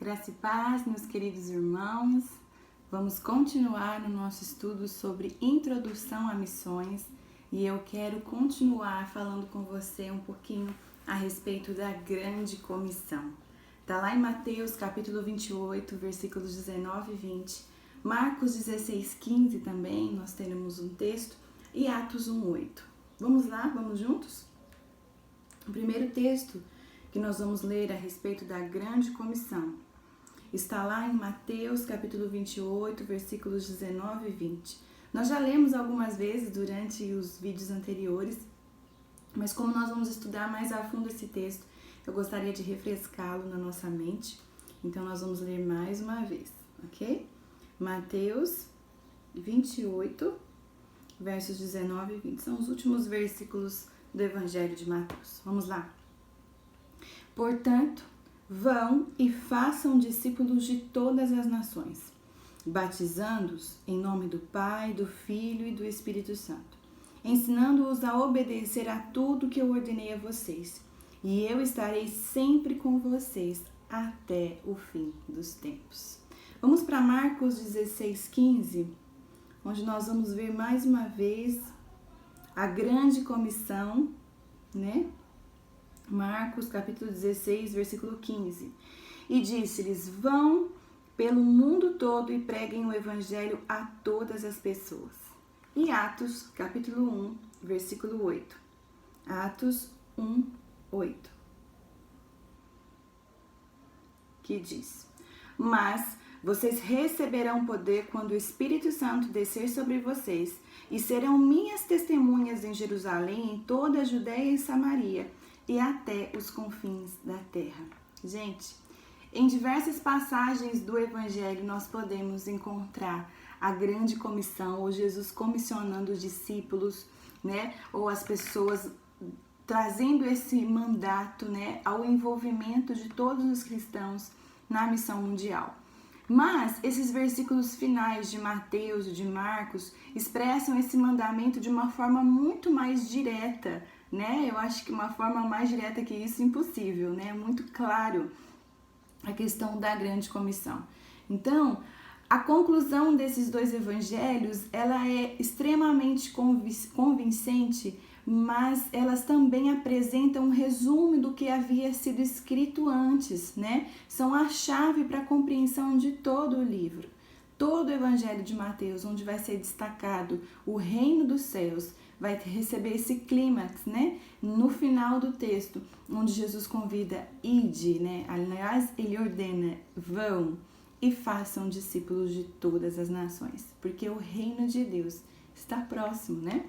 Graça e paz, meus queridos irmãos. Vamos continuar no nosso estudo sobre introdução a missões e eu quero continuar falando com você um pouquinho a respeito da grande comissão. Está lá em Mateus capítulo 28, versículos 19 e 20, Marcos 16, 15 também, nós teremos um texto, e Atos 1, 8. Vamos lá, vamos juntos? O primeiro texto que nós vamos ler a respeito da grande comissão está lá em Mateus capítulo 28, versículos 19 e 20. Nós já lemos algumas vezes durante os vídeos anteriores, mas como nós vamos estudar mais a fundo esse texto, eu gostaria de refrescá-lo na nossa mente. Então nós vamos ler mais uma vez, ok? Mateus 28, versos 19 e 20. São os últimos versículos do Evangelho de Mateus. Vamos lá. Portanto, vão e façam discípulos de todas as nações, batizando-os em nome do Pai, do Filho e do Espírito Santo, ensinando-os a obedecer a tudo que eu ordenei a vocês. E eu estarei sempre com vocês até o fim dos tempos. Vamos para Marcos 16, 15, onde nós vamos ver mais uma vez a grande comissão, né? Marcos capítulo 16, versículo 15. E disse-lhes: vão pelo mundo todo e preguem o evangelho a todas as pessoas. E Atos capítulo 1, versículo 8. Atos 1, 8. Que diz: mas vocês receberão poder quando o Espírito Santo descer sobre vocês, e serão minhas testemunhas em Jerusalém, em toda a Judéia e Samaria, e até os confins da terra. Gente, em diversas passagens do Evangelho nós podemos encontrar a grande comissão, ou Jesus comissionando os discípulos, né? Ou as pessoas trazendo esse mandato, né? Ao envolvimento de todos os cristãos na missão mundial. Mas esses versículos finais de Mateus e de Marcos expressam esse mandamento de uma forma muito mais direta, né? Eu acho que uma forma mais direta que isso impossível, né? Muito claro a questão da grande comissão. Então, a conclusão desses dois evangelhos, ela é extremamente convincente, mas elas também apresentam um resumo do que havia sido escrito antes, né? São a chave para a compreensão de todo o livro. Todo o evangelho de Mateus, onde vai ser destacado o reino dos céus, vai receber esse clímax, né? No final do texto, onde Jesus convida, ide, né? Aliás, ele ordena, vão e façam discípulos de todas as nações, porque o reino de Deus está próximo, né?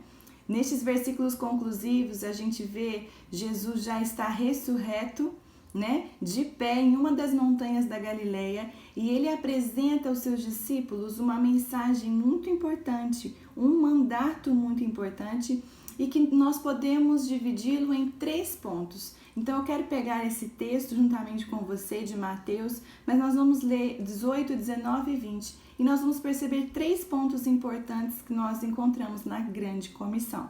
Nestes versículos conclusivos, a gente vê Jesus já está ressurreto, né? De pé em uma das montanhas da Galileia, e ele apresenta aos seus discípulos uma mensagem muito importante, um mandato muito importante, e que nós podemos dividi-lo em 3 pontos. Então eu quero pegar esse texto juntamente com você de Mateus, mas nós vamos ler 18, 19 e 20, e nós vamos perceber 3 pontos importantes que nós encontramos na grande comissão.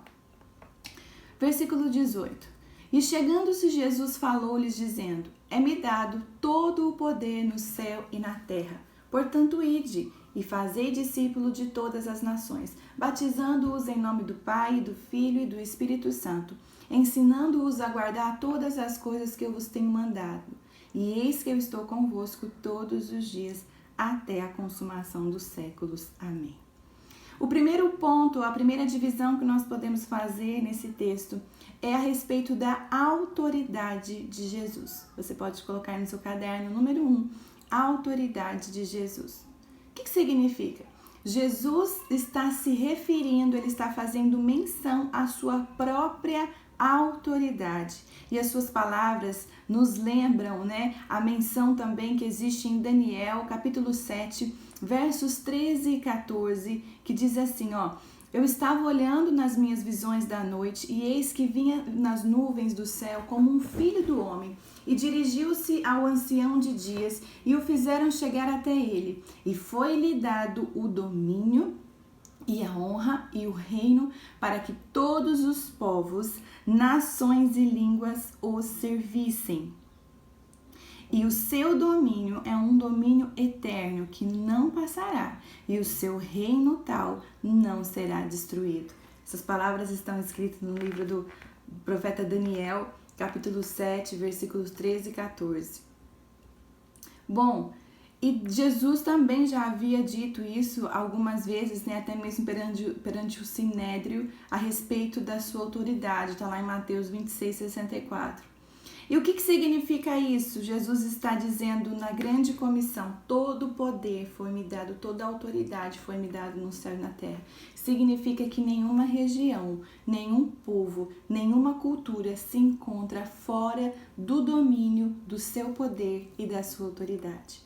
Versículo 18. E chegando-se Jesus falou-lhes dizendo: é-me dado todo o poder no céu e na terra. Portanto, ide e fazei discípulo de todas as nações, batizando-os em nome do Pai, do Filho e do Espírito Santo, ensinando-os a guardar todas as coisas que eu vos tenho mandado. E eis que eu estou convosco todos os dias, até a consumação dos séculos. Amém. O primeiro ponto, a primeira divisão que nós podemos fazer nesse texto é a respeito da autoridade de Jesus. Você pode colocar no seu caderno número 1, a autoridade de Jesus. O que significa? Jesus está se referindo, ele está fazendo menção à sua própria autoridade. E as suas palavras nos lembram, né, a menção também que existe em Daniel, capítulo 7, versos 13 e 14, que diz assim, ó: eu estava olhando nas minhas visões da noite, e eis que vinha nas nuvens do céu como um filho do homem, e dirigiu-se ao ancião de dias, e o fizeram chegar até ele, e foi-lhe dado o domínio e a honra e o reino, para que todos os povos, nações e línguas o servissem. E o seu domínio é um domínio eterno que não passará, e o seu reino tal não será destruído. Essas palavras estão escritas no livro do profeta Daniel, capítulo 7, versículos 13 e 14. Bom, e Jesus também já havia dito isso algumas vezes, né, até mesmo perante o Sinédrio, a respeito da sua autoridade. Está lá em Mateus 26, 64. E o que significa isso? Jesus está dizendo na grande comissão, todo o poder foi me dado, toda a autoridade foi me dada no céu e na terra. Significa que nenhuma região, nenhum povo, nenhuma cultura se encontra fora do domínio do seu poder e da sua autoridade.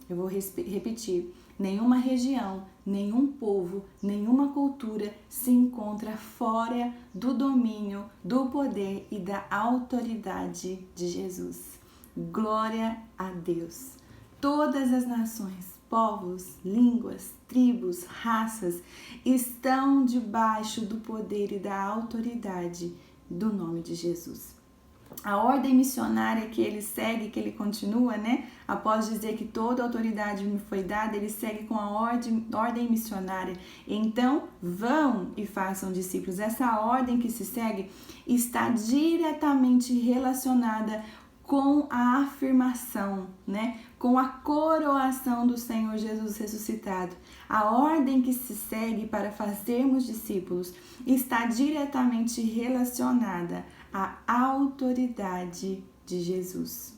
Eu vou repetir. Nenhuma região, nenhum povo, nenhuma cultura se encontra fora do domínio, do poder e da autoridade de Jesus. Glória a Deus! Todas as nações, povos, línguas, tribos, raças estão debaixo do poder e da autoridade do nome de Jesus. A ordem missionária que ele segue, que ele continua, né? Após dizer que toda a autoridade me foi dada, ele segue com a ordem missionária. Então, vão e façam discípulos. Essa ordem que se segue está diretamente relacionada com a afirmação, né? Com a coroação do Senhor Jesus ressuscitado. A ordem que se segue para fazermos discípulos está diretamente relacionada à autoridade de Jesus.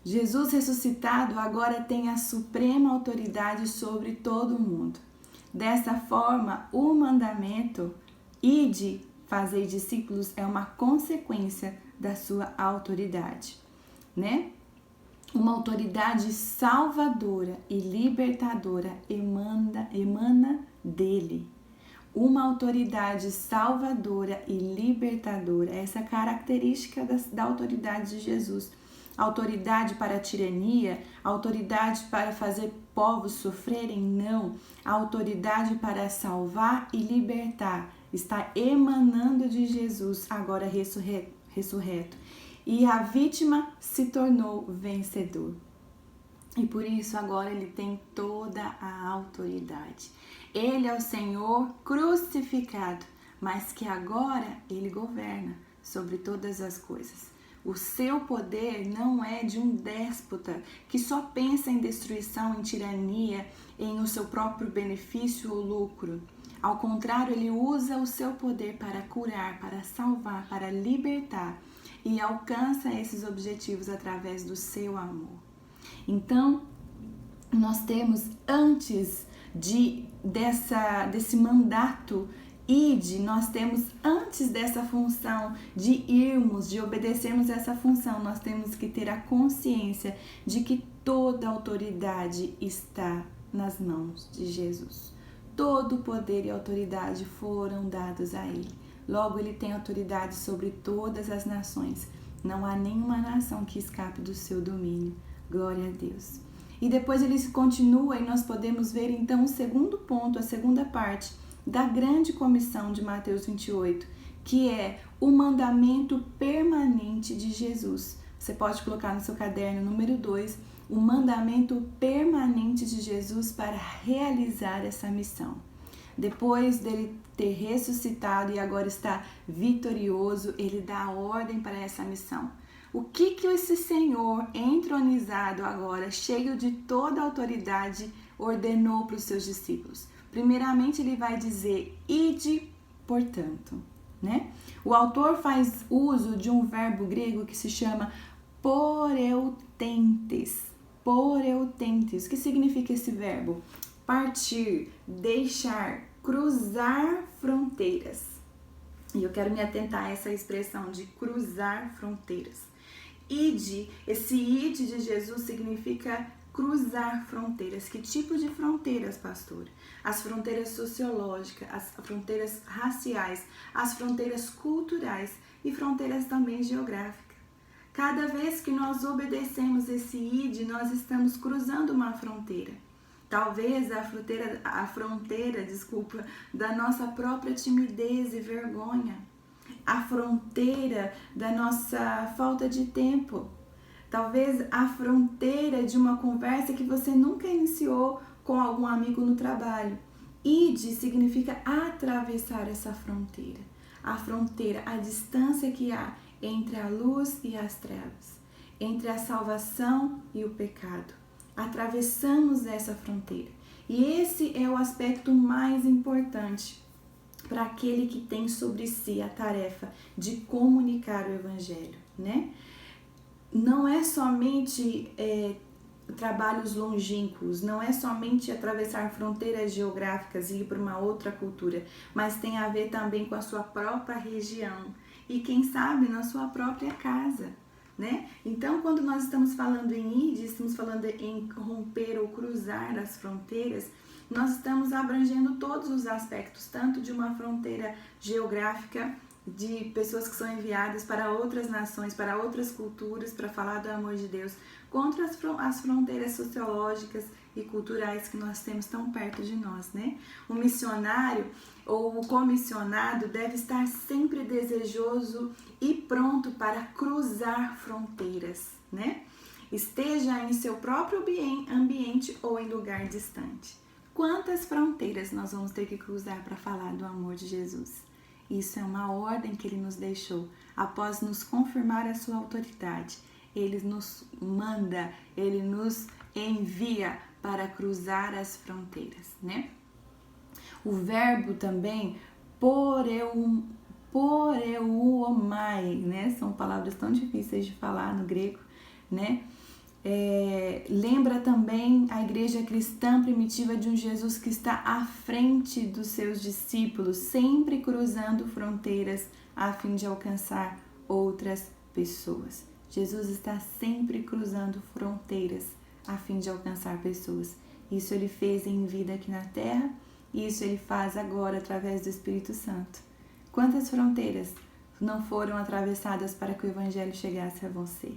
Jesus ressuscitado agora tem a suprema autoridade sobre todo o mundo. Dessa forma, o mandamento, ide, fazei discípulos, é uma consequência da sua autoridade, né? Uma autoridade salvadora e libertadora emana dele. Uma autoridade salvadora e libertadora, essa característica da autoridade de Jesus. Autoridade para a tirania, autoridade para fazer povos sofrerem, não. Autoridade para salvar e libertar está emanando de Jesus, agora ressurreto. E a vítima se tornou vencedor. E por isso agora ele tem toda a autoridade. Ele é o Senhor crucificado, mas que agora ele governa sobre todas as coisas. O seu poder não é de um déspota que só pensa em destruição, em tirania, em o seu próprio benefício ou lucro. Ao contrário, ele usa o seu poder para curar, para salvar, para libertar e alcança esses objetivos através do seu amor. Então, nós temos antes desse mandato, ide, nós temos antes dessa função de irmos, de obedecermos essa função, nós temos que ter a consciência de que toda autoridade está nas mãos de Jesus. Todo o poder e autoridade foram dados a ele. Logo, ele tem autoridade sobre todas as nações. Não há nenhuma nação que escape do seu domínio. Glória a Deus. E depois ele continua e nós podemos ver então o segundo ponto, a segunda parte da grande comissão de Mateus 28, que é o mandamento permanente de Jesus. Você pode colocar no seu caderno número 2, o mandamento permanente de Jesus para realizar essa missão. Depois dele ter ressuscitado e agora está vitorioso, ele dá a ordem para essa missão. O que esse Senhor entronizado agora, cheio de toda a autoridade, ordenou para os seus discípulos? Primeiramente, ele vai dizer, ide, portanto, né? O autor faz uso de um verbo grego que se chama poreutentes. Poreutentes. O que significa esse verbo? Partir, deixar, cruzar fronteiras. E eu quero me atentar a essa expressão de cruzar fronteiras. Ide, esse ide de Jesus significa cruzar fronteiras. Que tipo de fronteiras, pastor? As fronteiras sociológicas, as fronteiras raciais, as fronteiras culturais e fronteiras também geográficas. Cada vez que nós obedecemos esse ide, nós estamos cruzando uma fronteira. Talvez a fronteira, da nossa própria timidez e vergonha. A fronteira da nossa falta de tempo. Talvez a fronteira de uma conversa que você nunca iniciou com algum amigo no trabalho. Ide significa atravessar essa fronteira. A fronteira, a distância que há entre a luz e as trevas, entre a salvação e o pecado. Atravessamos essa fronteira. E esse é o aspecto mais importante para aquele que tem sobre si a tarefa de comunicar o evangelho, né? Não é somente trabalhos longínquos, não é somente atravessar fronteiras geográficas e ir para uma outra cultura, mas tem a ver também com a sua própria região e quem sabe na sua própria casa, né? Então, quando nós estamos falando em ir, estamos falando em romper ou cruzar as fronteiras, nós estamos abrangendo todos os aspectos, tanto de uma fronteira geográfica, de pessoas que são enviadas para outras nações, para outras culturas, para falar do amor de Deus, contra as fronteiras sociológicas e culturais que nós temos tão perto de nós, né? O missionário ou o comissionado deve estar sempre desejoso e pronto para cruzar fronteiras, né? Esteja em seu próprio ambiente ou em lugar distante. Quantas fronteiras nós vamos ter que cruzar para falar do amor de Jesus? Isso é uma ordem que Ele nos deixou. Após nos confirmar a sua autoridade, Ele nos manda, Ele nos envia para cruzar as fronteiras, né? O verbo também, poreuomai, né? São palavras tão difíceis de falar no grego, né? Lembra também a igreja cristã primitiva de um Jesus que está à frente dos seus discípulos, sempre cruzando fronteiras a fim de alcançar outras pessoas. Jesus está sempre cruzando fronteiras a fim de alcançar pessoas. Isso Ele fez em vida aqui na terra e isso Ele faz agora através do Espírito Santo. Quantas fronteiras não foram atravessadas para que o Evangelho chegasse a você?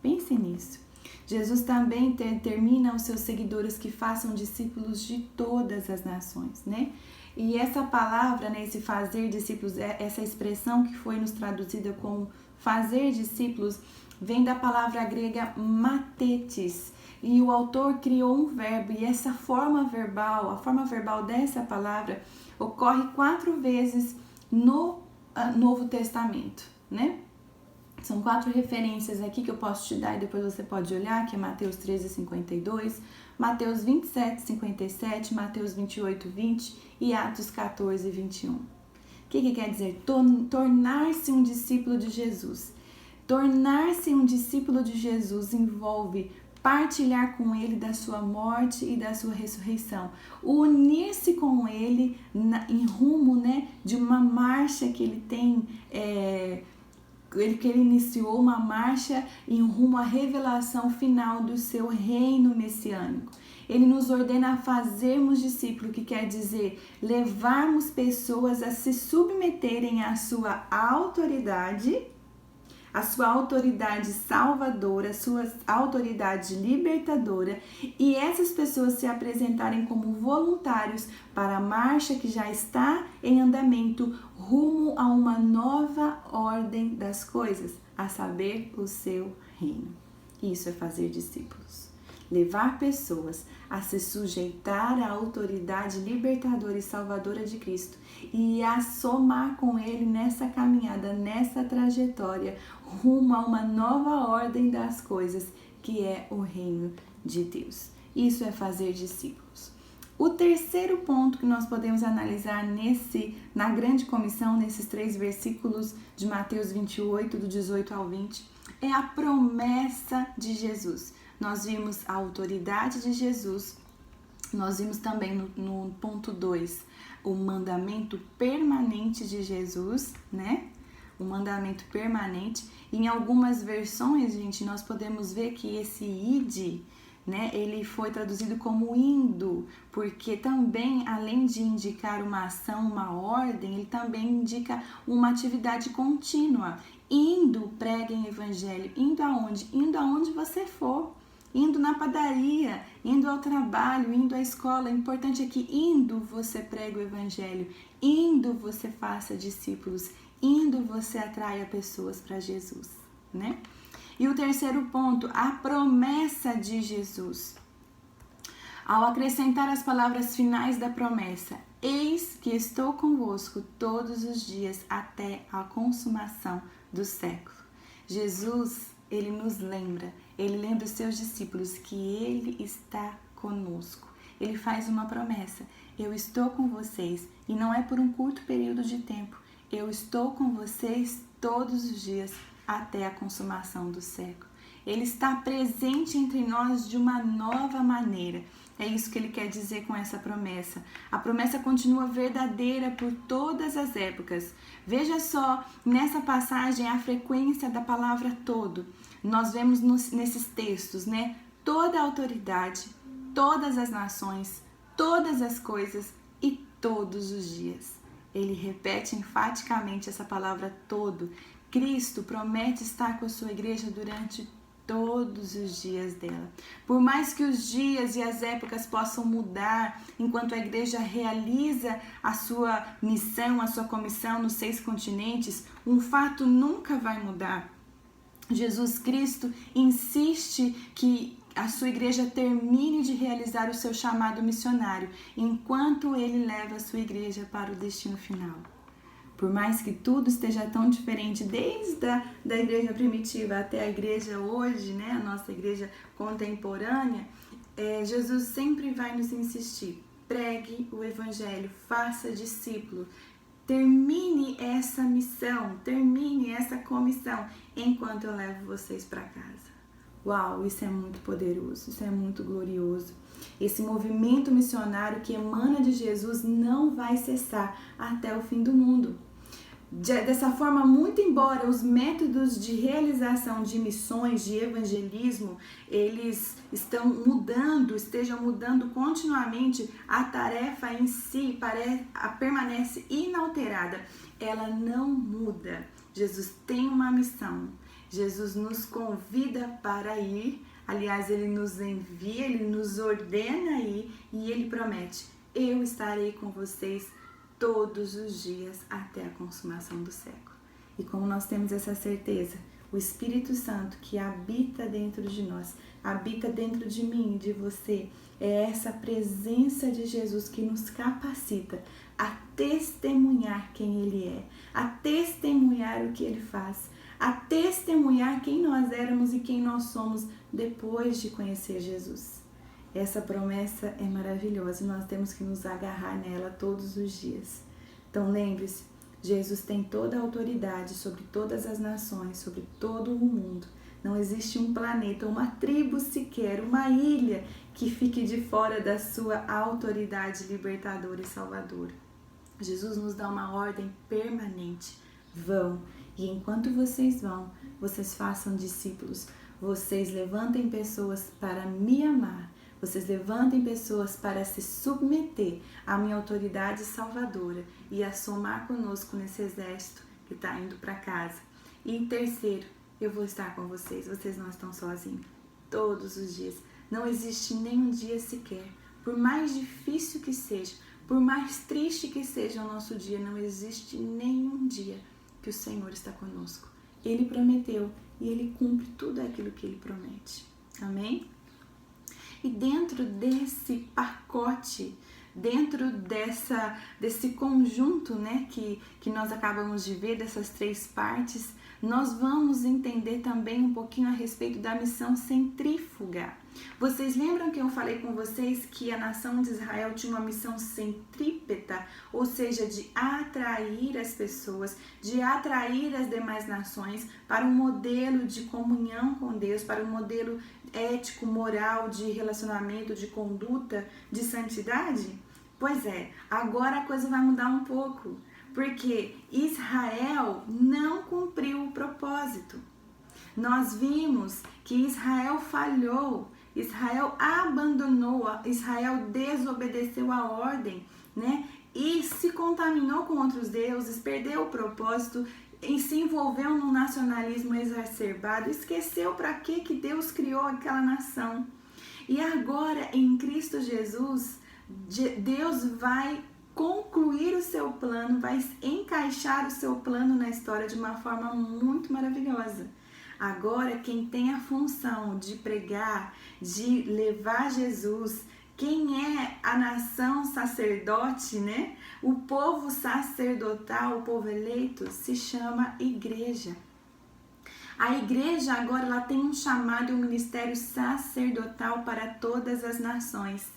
Pense nisso. Jesus também determina aos seus seguidores que façam discípulos de todas as nações, né? E essa palavra, né, esse fazer discípulos, essa expressão que foi nos traduzida como fazer discípulos, vem da palavra grega matetes. E o autor criou um verbo, e essa forma verbal, a forma verbal dessa palavra, ocorre 4 vezes no Novo Testamento, né? São 4 referências aqui que eu posso te dar e depois você pode olhar, que é Mateus 13:52, Mateus 27:57, Mateus 28:20 e Atos 14:21. O que quer dizer? Tornar-se um discípulo de Jesus. Tornar-se um discípulo de Jesus envolve partilhar com Ele da sua morte e da sua ressurreição. Unir-se com Ele em rumo, né, de uma marcha que Ele tem... que ele iniciou uma marcha em rumo à revelação final do seu reino messiânico. Ele nos ordena a fazermos discípulo, que quer dizer levarmos pessoas a se submeterem à sua autoridade salvadora, a sua autoridade libertadora, e essas pessoas se apresentarem como voluntários para a marcha que já está em andamento rumo a uma nova ordem das coisas, a saber, o seu reino. Isso é fazer discípulos. Levar pessoas a se sujeitar à autoridade libertadora e salvadora de Cristo e a somar com Ele nessa caminhada, nessa trajetória, rumo a uma nova ordem das coisas, que é o reino de Deus. Isso é fazer discípulos. O terceiro ponto que nós podemos analisar na grande comissão, nesses 3 versículos de Mateus 28, do 18 ao 20, é a promessa de Jesus. Nós vimos a autoridade de Jesus, nós vimos também no ponto 2 o mandamento permanente de Jesus, né? O mandamento permanente. E em algumas versões, gente, nós podemos ver que esse ide, né, ele foi traduzido como indo, porque também, além de indicar uma ação, uma ordem, ele também indica uma atividade contínua. Indo, preguem o evangelho. Indo aonde? Indo aonde você for. Indo na padaria, indo ao trabalho, indo à escola. O importante é que indo você prega o evangelho, indo você faça discípulos, indo você atraia pessoas para Jesus, né? E o terceiro ponto, a promessa de Jesus. Ao acrescentar as palavras finais da promessa, eis que estou convosco todos os dias até a consumação do século. Jesus, ele nos lembra, ele lembra os seus discípulos que ele está conosco. Ele faz uma promessa, eu estou com vocês, e não é por um curto período de tempo, eu estou com vocês todos os dias até a consumação do século. Ele está presente entre nós de uma nova maneira. É isso que ele quer dizer com essa promessa. A promessa continua verdadeira por todas as épocas. Veja só, nessa passagem, a frequência da palavra todo. Nós vemos nesses textos, né? Toda a autoridade, todas as nações, todas as coisas e todos os dias. Ele repete enfaticamente essa palavra todo. Cristo promete estar com a sua igreja durante todos os dias dela. Por mais que os dias e as épocas possam mudar, enquanto a igreja realiza a sua missão, a sua comissão nos 6 continentes, um fato nunca vai mudar. Jesus Cristo insiste que a sua igreja termine de realizar o seu chamado missionário, enquanto ele leva a sua igreja para o destino final. Por mais que tudo esteja tão diferente, desde da igreja primitiva até a igreja hoje, né, a nossa igreja contemporânea, Jesus sempre vai nos insistir, pregue o evangelho, faça discípulo, termine essa missão, termine essa comissão, enquanto eu levo vocês para casa. Uau, isso é muito poderoso, isso é muito glorioso. Esse movimento missionário que emana de Jesus não vai cessar até o fim do mundo. Dessa forma, muito embora os métodos de realização de missões, de evangelismo, eles estejam mudando continuamente, a tarefa em si permanece inalterada, ela não muda. Jesus tem uma missão, Jesus nos convida para ir, aliás, ele nos envia, ele nos ordena a ir e ele promete, eu estarei com vocês todos os dias até a consumação do século. E como nós temos essa certeza, o Espírito Santo que habita dentro de nós, habita dentro de mim e de você, é essa presença de Jesus que nos capacita a testemunhar quem Ele é, a testemunhar o que Ele faz, a testemunhar quem nós éramos e quem nós somos depois de conhecer Jesus. Essa promessa é maravilhosa e nós temos que nos agarrar nela todos os dias. Então lembre-se, Jesus tem toda a autoridade sobre todas as nações, sobre todo o mundo. Não existe um planeta, uma tribo sequer, uma ilha que fique de fora da sua autoridade libertadora e salvadora. Jesus nos dá uma ordem permanente. Vão, e enquanto vocês vão, vocês façam discípulos. Vocês levantem pessoas para me amar. Vocês levantem pessoas para se submeter à minha autoridade salvadora e a somar conosco nesse exército que está indo para casa. E em terceiro, eu vou estar com vocês. Vocês não estão sozinhos. Todos os dias. Não existe nenhum dia sequer. Por mais difícil que seja, por mais triste que seja o nosso dia, não existe nenhum dia que o Senhor está conosco. Ele prometeu e Ele cumpre tudo aquilo que Ele promete. Amém? E dentro desse pacote, dentro desse conjunto, né, que nós acabamos de ver, dessas 3 partes, nós vamos entender também um pouquinho a respeito da missão centrífuga. Vocês lembram que eu falei com vocês que a nação de Israel tinha uma missão centrípeta, ou seja, de atrair as pessoas, de atrair as demais nações para um modelo de comunhão com Deus, para um modelo ético, moral, de relacionamento, de conduta, de santidade? Pois é, agora a coisa vai mudar um pouco, porque Israel não cumpriu o propósito. Nós vimos que Israel falhou, Israel abandonou, Israel desobedeceu a ordem, né? E se contaminou com outros deuses, perdeu o propósito, e se envolveu num nacionalismo exacerbado, esqueceu para que Deus criou aquela nação. E agora, em Cristo Jesus, Deus vai concluir o seu plano, vai encaixar o seu plano na história de uma forma muito maravilhosa. Agora, quem tem a função de pregar, de levar Jesus, quem é a nação sacerdote, né? O povo sacerdotal, o povo eleito, se chama igreja. A igreja agora ela tem um chamado e um ministério sacerdotal para todas as nações.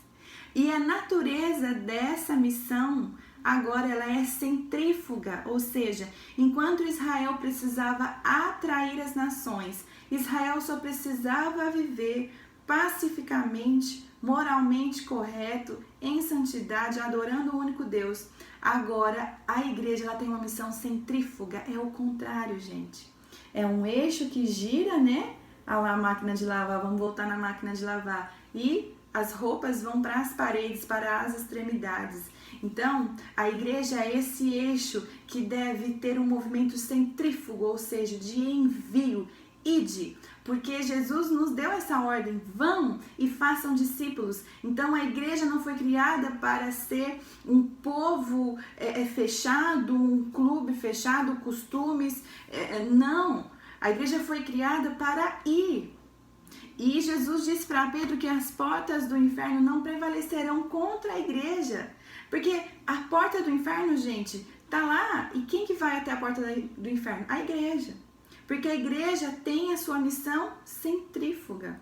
E a natureza dessa missão agora ela é centrífuga, ou seja, enquanto Israel precisava atrair as nações, Israel só precisava viver pacificamente, moralmente correto, em santidade, adorando o único Deus. Agora a igreja ela tem uma missão centrífuga, é o contrário, gente. É um eixo que gira, né? A máquina de lavar, vamos voltar na máquina de lavar. E as roupas vão para as paredes, para as extremidades. Então, a igreja é esse eixo que deve ter um movimento centrífugo, ou seja, de envio, ide. Porque Jesus nos deu essa ordem, vão e façam discípulos. Então a igreja não foi criada para ser um povo fechado, um clube fechado, costumes, não. A igreja foi criada para ir. E Jesus disse para Pedro que as portas do inferno não prevalecerão contra a igreja. Porque a porta do inferno, gente, tá lá. E quem que vai até a porta do inferno? A igreja. Porque a igreja tem a sua missão centrífuga.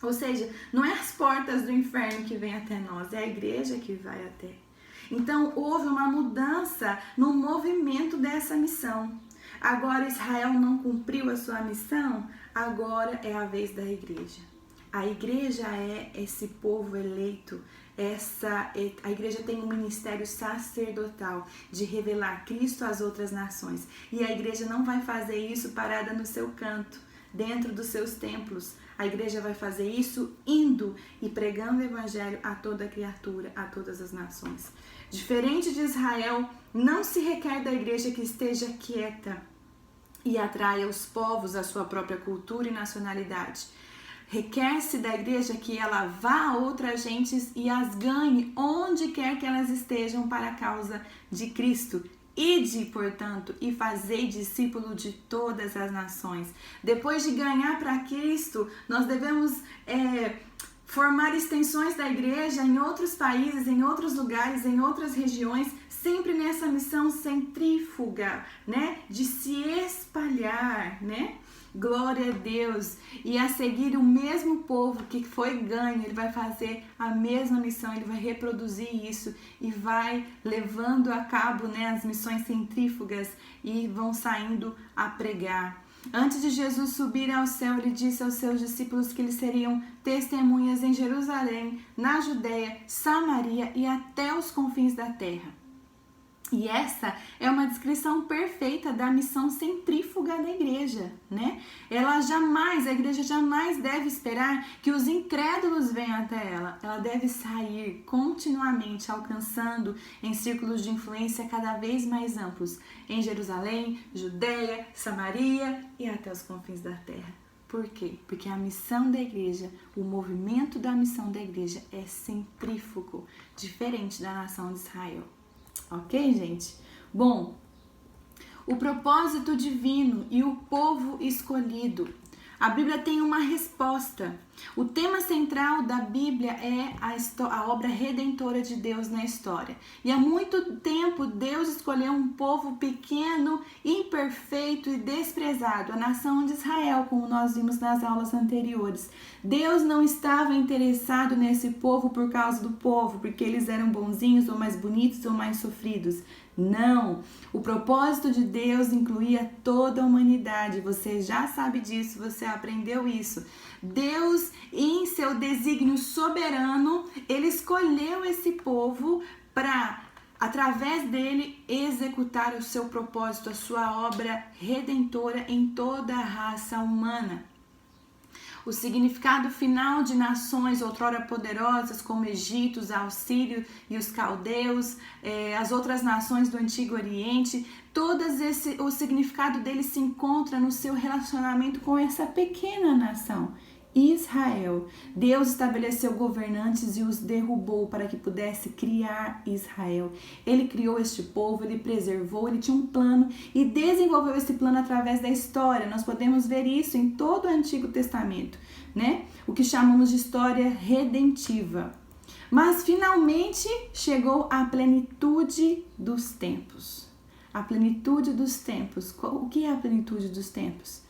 Ou seja, não é as portas do inferno que vêm até nós, é a igreja que vai até. Então, houve uma mudança no movimento dessa missão. Agora Israel não cumpriu a sua missão, agora é a vez da igreja. A igreja é esse povo eleito. A igreja tem um ministério sacerdotal de revelar Cristo às outras nações. E a igreja não vai fazer isso parada no seu canto, dentro dos seus templos. A igreja vai fazer isso indo e pregando o evangelho a toda criatura, a todas as nações. Diferente de Israel, não se requer da igreja que esteja quieta e atraia os povos à sua própria cultura e nacionalidade. Requer-se da igreja que ela vá a outras gentes e as ganhe onde quer que elas estejam para a causa de Cristo. Ide, portanto, e fazei discípulo de todas as nações. Depois de ganhar para Cristo, nós devemos formar extensões da igreja em outros países, em outros lugares, em outras regiões, sempre nessa missão centrífuga, né? De se espalhar, né? Glória a Deus. E a seguir o mesmo povo que foi ganho, ele vai fazer a mesma missão, ele vai reproduzir isso e vai levando a cabo, né, as missões centrífugas e vão saindo a pregar. Antes de Jesus subir ao céu, ele disse aos seus discípulos que eles seriam testemunhas em Jerusalém, na Judéia, Samaria e até os confins da terra. E essa é uma descrição perfeita da missão centrífuga da igreja, né? A igreja jamais deve esperar que os incrédulos venham até ela. Ela deve sair continuamente, alcançando em círculos de influência cada vez mais amplos, em Jerusalém, Judéia, Samaria e até os confins da terra. Por quê? Porque a missão da igreja, o movimento da missão da igreja é centrífugo, diferente da nação de Israel. Ok, gente? Bom, o propósito divino e o povo escolhido. A Bíblia tem uma resposta. O tema central da Bíblia é a obra redentora de Deus na história. E há muito tempo Deus escolheu um povo pequeno, imperfeito e desprezado, a nação de Israel, como nós vimos nas aulas anteriores. Deus não estava interessado nesse povo por causa do povo, porque eles eram bonzinhos ou mais bonitos ou mais sofridos. Não, o propósito de Deus incluía toda a humanidade, você já sabe disso, você aprendeu isso. Deus, em seu desígnio soberano, ele escolheu esse povo para, através dele, executar o seu propósito, a sua obra redentora em toda a raça humana. O significado final de nações outrora poderosas como Egito, os Assírios e os Caldeus, as outras nações do Antigo Oriente, o significado deles se encontra no seu relacionamento com essa pequena nação, Israel. Deus estabeleceu governantes e os derrubou para que pudesse criar Israel. Ele criou este povo, ele preservou, ele tinha um plano e desenvolveu esse plano através da história. Nós podemos ver isso em todo o Antigo Testamento, né? O que chamamos de história redentiva. Mas finalmente chegou a plenitude dos tempos. A plenitude dos tempos. O que é a plenitude dos tempos?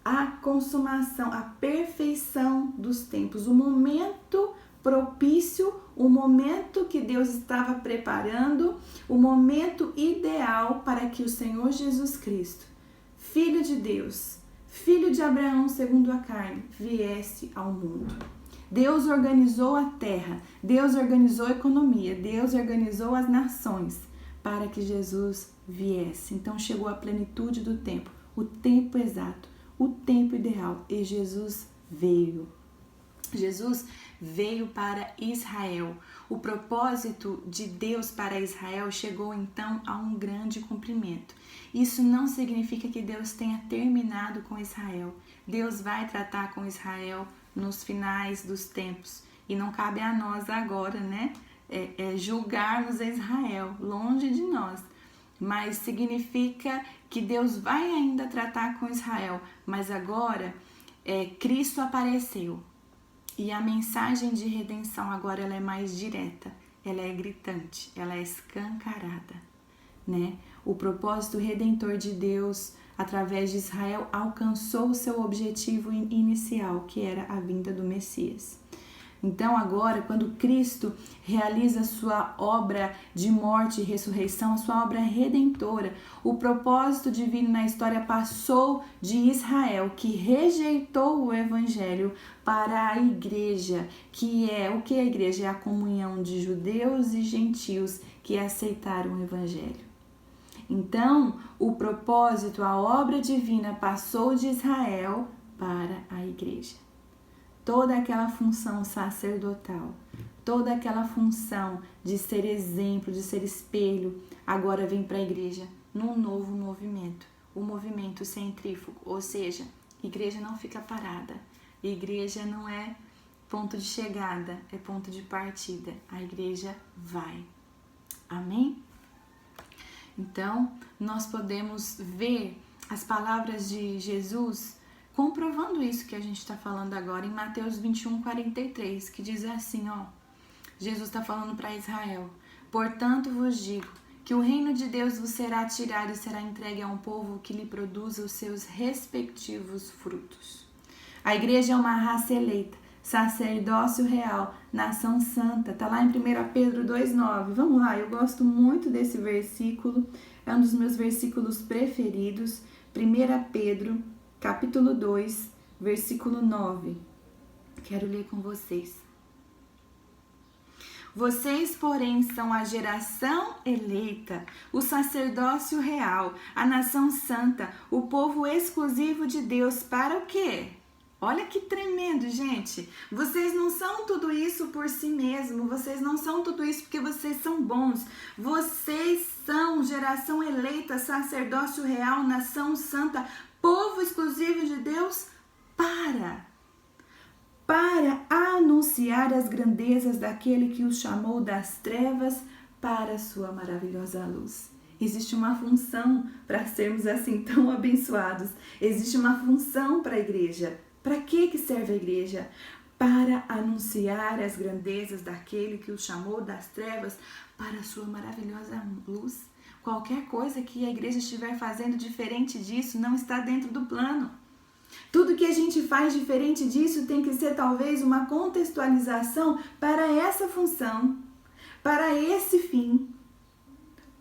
A consumação, a perfeição dos tempos, o momento propício, o momento que Deus estava preparando, o momento ideal para que o Senhor Jesus Cristo, Filho de Deus, filho de Abraão segundo a carne, viesse ao mundo. Deus organizou a terra, Deus organizou a economia, Deus organizou as nações para que Jesus viesse. Então chegou a plenitude do tempo, o tempo exato, o tempo ideal, e Jesus veio. Jesus veio para Israel. O propósito de Deus para Israel chegou então a um grande cumprimento. Isso não significa que Deus tenha terminado com Israel. Deus vai tratar com Israel nos finais dos tempos. E não cabe a nós agora, né? Julgarmos a Israel, longe de nós. Mas significa que Deus vai ainda tratar com Israel. Mas agora, Cristo apareceu. E a mensagem de redenção agora ela é mais direta, ela é gritante, ela é escancarada, né? O propósito redentor de Deus através de Israel alcançou o seu objetivo inicial, que era a vinda do Messias. Então agora, quando Cristo realiza a sua obra de morte e ressurreição, a sua obra redentora, o propósito divino na história passou de Israel, que rejeitou o evangelho, para a igreja, que é o que a igreja? É a comunhão de judeus e gentios que aceitaram o evangelho. Então, o propósito, a obra divina passou de Israel para a igreja. Toda aquela função sacerdotal, toda aquela função de ser exemplo, de ser espelho, agora vem para a igreja num novo movimento, o movimento centrífugo, ou seja, a igreja não fica parada, a igreja não é ponto de chegada, é ponto de partida, a igreja vai. Amém? Então, nós podemos ver as palavras de Jesus comprovando isso que a gente está falando agora em Mateus 21:43, que diz assim, ó, Jesus está falando para Israel: portanto vos digo que o reino de Deus vos será tirado e será entregue a um povo que lhe produza os seus respectivos frutos. A igreja é uma raça eleita, sacerdócio real, nação santa. Está lá em 1 Pedro 2,9. Vamos lá, eu gosto muito desse versículo, é um dos meus versículos preferidos. 1 Pedro, capítulo 2, versículo 9. Quero ler com vocês. Vocês, porém, são a geração eleita, o sacerdócio real, a nação santa, o povo exclusivo de Deus. Para o quê? Olha que tremendo, gente. Vocês não são tudo isso por si mesmo. Vocês não são tudo isso porque vocês são bons. Vocês são geração eleita, sacerdócio real, nação santa, povo exclusivo de Deus para anunciar as grandezas daquele que os chamou das trevas para a sua maravilhosa luz. Existe uma função para sermos assim tão abençoados. Existe uma função para a igreja. Para que serve a igreja? Para anunciar as grandezas daquele que os chamou das trevas para a sua maravilhosa luz. Qualquer coisa que a igreja estiver fazendo diferente disso não está dentro do plano. Tudo que a gente faz diferente disso tem que ser talvez uma contextualização para essa função, para esse fim,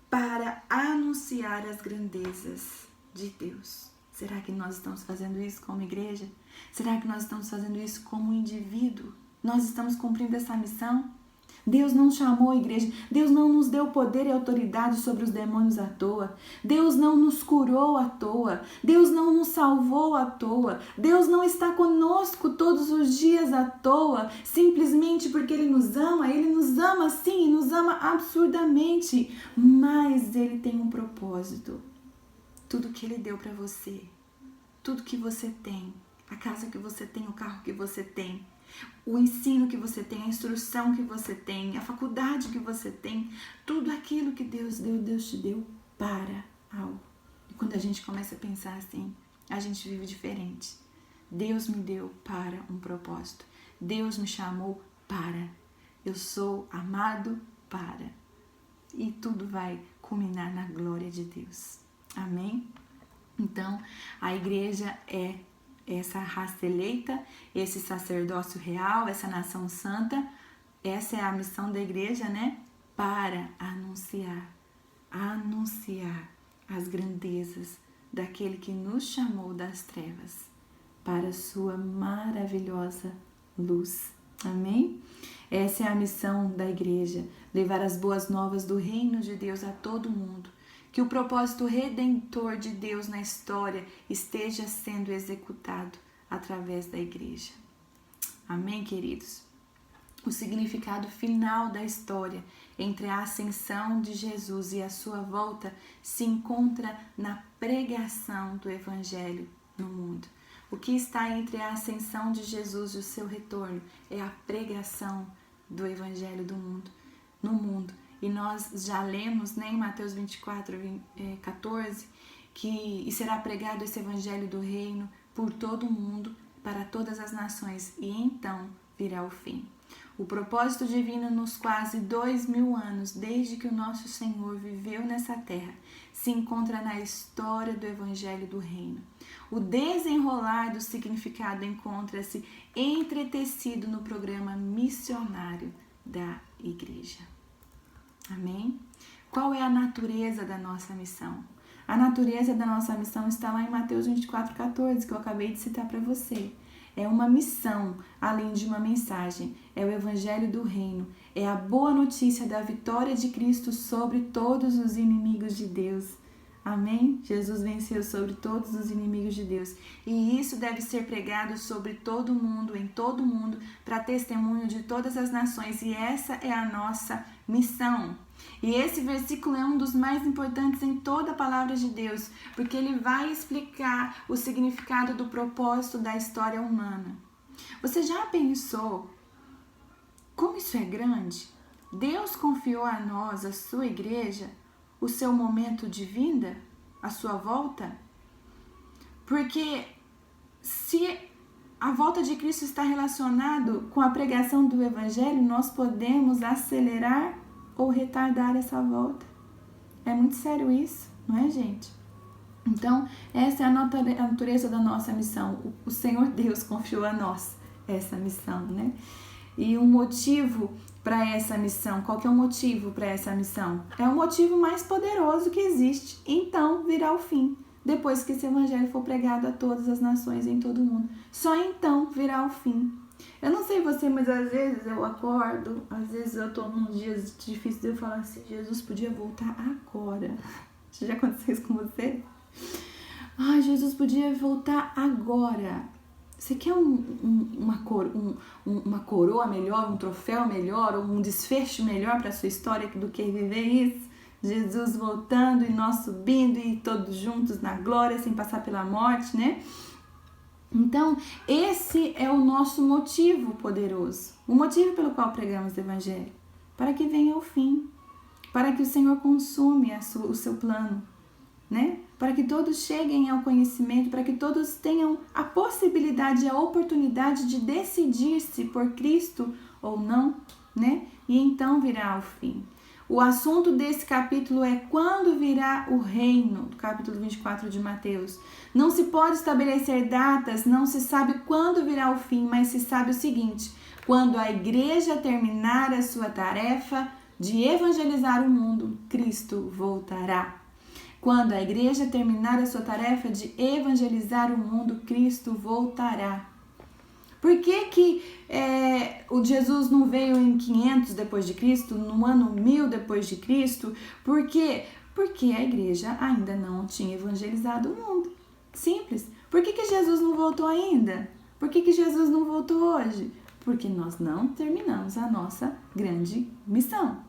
para anunciar as grandezas de Deus. Será que nós estamos fazendo isso como igreja? Será que nós estamos fazendo isso como indivíduo? Nós estamos cumprindo essa missão? Deus não chamou a igreja, Deus não nos deu poder e autoridade sobre os demônios à toa, Deus não nos curou à toa, Deus não nos salvou à toa, Deus não está conosco todos os dias à toa, simplesmente porque Ele nos ama sim, nos ama absurdamente, mas Ele tem um propósito. Tudo que Ele deu para você, tudo que você tem, a casa que você tem, o carro que você tem, o ensino que você tem, a instrução que você tem, a faculdade que você tem, tudo aquilo que Deus deu, Deus te deu para algo. E quando a gente começa a pensar assim, a gente vive diferente. Deus me deu para um propósito. Deus me chamou para. Eu sou amado para. E tudo vai culminar na glória de Deus. Amém? Então, a igreja é essa raça eleita, esse sacerdócio real, essa nação santa. Essa é a missão da igreja, né? Para anunciar as grandezas daquele que nos chamou das trevas para a sua maravilhosa luz. Amém? Essa é a missão da igreja, levar as boas novas do reino de Deus a todo mundo. Que o propósito redentor de Deus na história esteja sendo executado através da igreja. Amém, queridos? O significado final da história entre a ascensão de Jesus e a sua volta se encontra na pregação do Evangelho no mundo. O que está entre a ascensão de Jesus e o seu retorno é a pregação do Evangelho no mundo. E nós já lemos, né, em Mateus 24, 14, e será pregado esse Evangelho do Reino por todo o mundo, para todas as nações, e então virá o fim. O propósito divino nos quase 2000 anos, desde que o nosso Senhor viveu nessa terra, se encontra na história do Evangelho do Reino. O desenrolar do significado encontra-se entretecido no programa missionário da igreja. Amém? Qual é a natureza da nossa missão? A natureza da nossa missão está lá em Mateus 24:14, que eu acabei de citar para você. É uma missão, além de uma mensagem. É o Evangelho do Reino. É a boa notícia da vitória de Cristo sobre todos os inimigos de Deus. Amém? Jesus venceu sobre todos os inimigos de Deus. E isso deve ser pregado sobre todo mundo, em todo mundo, para testemunho de todas as nações. E essa é a nossa missão. E esse versículo é um dos mais importantes em toda a palavra de Deus, porque ele vai explicar o significado do propósito da história humana. Você já pensou como isso é grande? Deus confiou a nós, a sua igreja, o seu momento de vinda, a sua volta? Porque se a volta de Cristo está relacionado com a pregação do Evangelho, nós podemos acelerar ou retardar essa volta. É muito sério isso, não é, gente? Então, essa é a natureza da nossa missão. O Senhor Deus confiou a nós essa missão, né? E um motivo para essa missão, qual que é o motivo para essa missão? É o motivo mais poderoso que existe. Então virá o fim, depois que esse evangelho for pregado a todas as nações em todo o mundo. Só então virá o fim. Eu não sei você, mas às vezes eu acordo, às vezes eu tô num dia difícil de eu falar assim, Jesus podia voltar agora. Já aconteceu isso com você? Ai, Jesus podia voltar agora. Você quer uma coroa melhor, um troféu melhor, ou um desfecho melhor para a sua história do que viver isso? Jesus voltando e nós subindo e todos juntos na glória, sem passar pela morte, né? Então, esse é o nosso motivo poderoso, o motivo pelo qual pregamos o Evangelho, para que venha o fim, para que o Senhor consume o seu plano, né? Para que todos cheguem ao conhecimento, para que todos tenham a possibilidade, a oportunidade de decidir-se por Cristo ou não, né? E então virá o fim. O assunto desse capítulo é quando virá o reino, do capítulo 24 de Mateus. Não se pode estabelecer datas, não se sabe quando virá o fim, mas se sabe o seguinte: quando a igreja terminar a sua tarefa de evangelizar o mundo, Cristo voltará. Quando a igreja terminar a sua tarefa de evangelizar o mundo, Cristo voltará. Por que o Jesus não veio em 500 depois de Cristo, no ano 1000 depois de Cristo? Por quê? Porque a igreja ainda não tinha evangelizado o mundo. Simples. Por que Jesus não voltou ainda? Por que Jesus não voltou hoje? Porque nós não terminamos a nossa grande missão.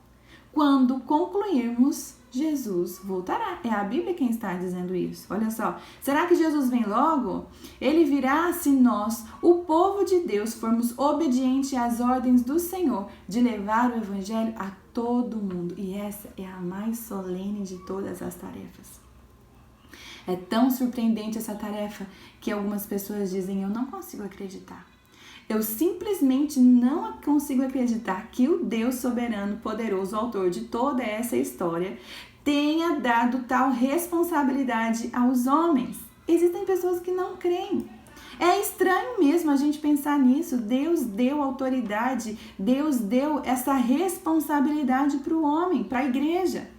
Quando concluirmos, Jesus voltará. É a Bíblia quem está dizendo isso. Olha só. Será que Jesus vem logo? Ele virá se nós, o povo de Deus, formos obedientes às ordens do Senhor de levar o Evangelho a todo mundo. E essa é a mais solene de todas as tarefas. É tão surpreendente essa tarefa que algumas pessoas dizem: eu não consigo acreditar. Eu simplesmente não consigo acreditar que o Deus soberano, poderoso, autor de toda essa história, tenha dado tal responsabilidade aos homens. Existem pessoas que não creem. É estranho mesmo a gente pensar nisso. Deus deu autoridade, Deus deu essa responsabilidade para o homem, para a igreja.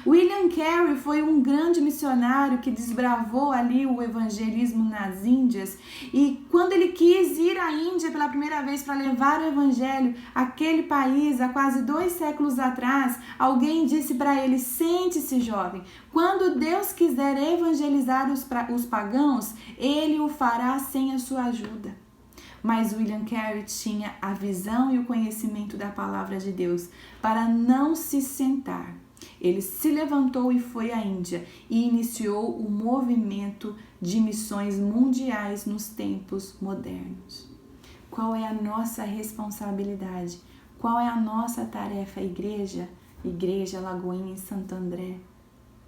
William Carey foi um grande missionário que desbravou ali o evangelismo nas Índias, e quando ele quis ir à Índia pela primeira vez para levar o evangelho àquele país, há quase 2 séculos atrás, alguém disse para ele: sente-se, jovem, quando Deus quiser evangelizar os pagãos, ele o fará sem a sua ajuda. Mas William Carey tinha a visão e o conhecimento da palavra de Deus para não se sentar. Ele se levantou e foi à Índia e iniciou o movimento de missões mundiais nos tempos modernos. Qual é a nossa responsabilidade? Qual é a nossa tarefa, igreja? Igreja Lagoinha em Santo André.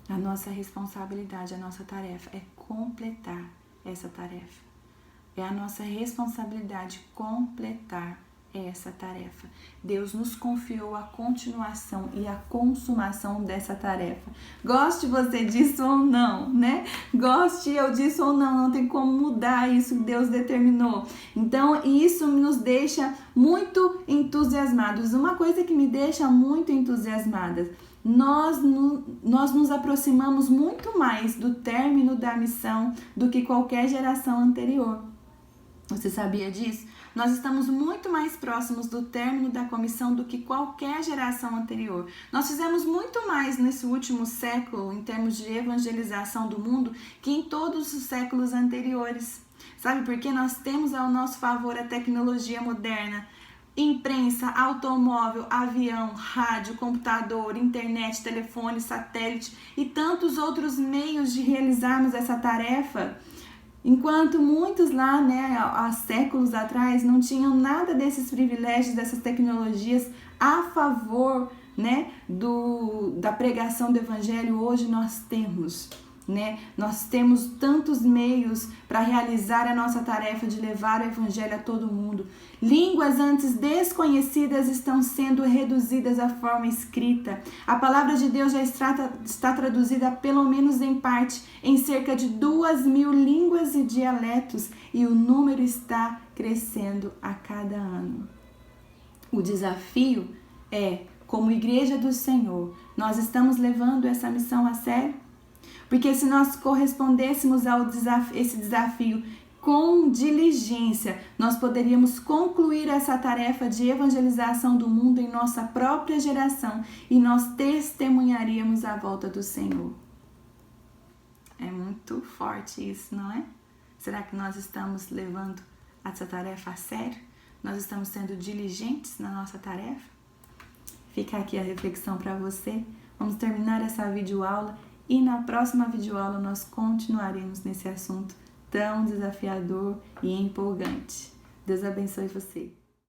A nossa responsabilidade, a nossa tarefa é completar essa tarefa. É a nossa responsabilidade completar essa tarefa. Deus nos confiou a continuação e a consumação dessa tarefa. Goste você disso ou não, né? Goste eu disso ou não, não tem como mudar isso que Deus determinou. Então, isso nos deixa muito entusiasmados. Uma coisa que me deixa muito entusiasmada: nós nos aproximamos muito mais do término da missão do que qualquer geração anterior. Você sabia disso? Nós estamos muito mais próximos do término da comissão do que qualquer geração anterior. Nós fizemos muito mais nesse último século em termos de evangelização do mundo que em todos os séculos anteriores. Sabe por quê? Nós temos ao nosso favor a tecnologia moderna. Imprensa, automóvel, avião, rádio, computador, internet, telefone, satélite e tantos outros meios de realizarmos essa tarefa. Enquanto muitos lá, há séculos atrás, não tinham nada desses privilégios, dessas tecnologias a favor, da pregação do evangelho, hoje nós temos. Nós temos tantos meios para realizar a nossa tarefa de levar o evangelho a todo mundo. Línguas antes desconhecidas estão sendo reduzidas à forma escrita. A palavra de Deus já está traduzida, pelo menos em parte, em cerca de 2.000 línguas e dialetos, e o número está crescendo a cada ano. O desafio é, como igreja do Senhor, nós estamos levando essa missão a sério? Porque se nós correspondêssemos a esse desafio com diligência, nós poderíamos concluir essa tarefa de evangelização do mundo em nossa própria geração e nós testemunharíamos a volta do Senhor. É muito forte isso, não é? Será que nós estamos levando essa tarefa a sério? Nós estamos sendo diligentes na nossa tarefa? Fica aqui a reflexão para você. Vamos terminar essa videoaula. E na próxima videoaula nós continuaremos nesse assunto tão desafiador e empolgante. Deus abençoe você.